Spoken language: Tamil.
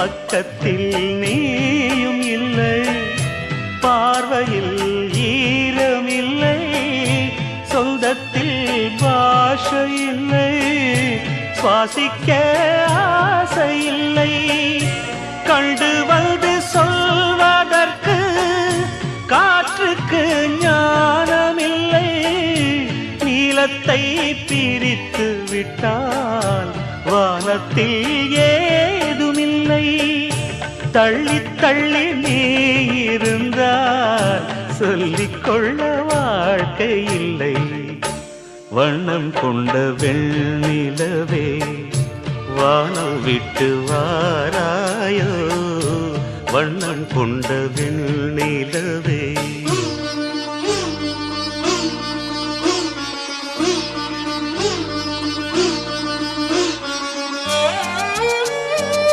பக்கத்தில் நீயும் இல்லை, பார்வையில் ஈரம் இல்லை, சொந்தத்தில் பாஷை இல்லை, சுவாசிக்க ஆசை இல்லை. கண்டு வந்து சொல்வதற்கு காற்றுக்கு ஞானமில்லை. நீலத்தை பிரித்து விட்டால் வானத்தில் ஏதுமில்லை. தள்ளி தள்ளி நீ இருந்தால் சொல்லிக்கொள்ள வாழ்க்கை இல்லை. வண்ணம் கொண்ட வெண்ணிலவே வானம் விட்டு வாராயோ, வண்ணம் கொண்ட வெண்ணிலவே.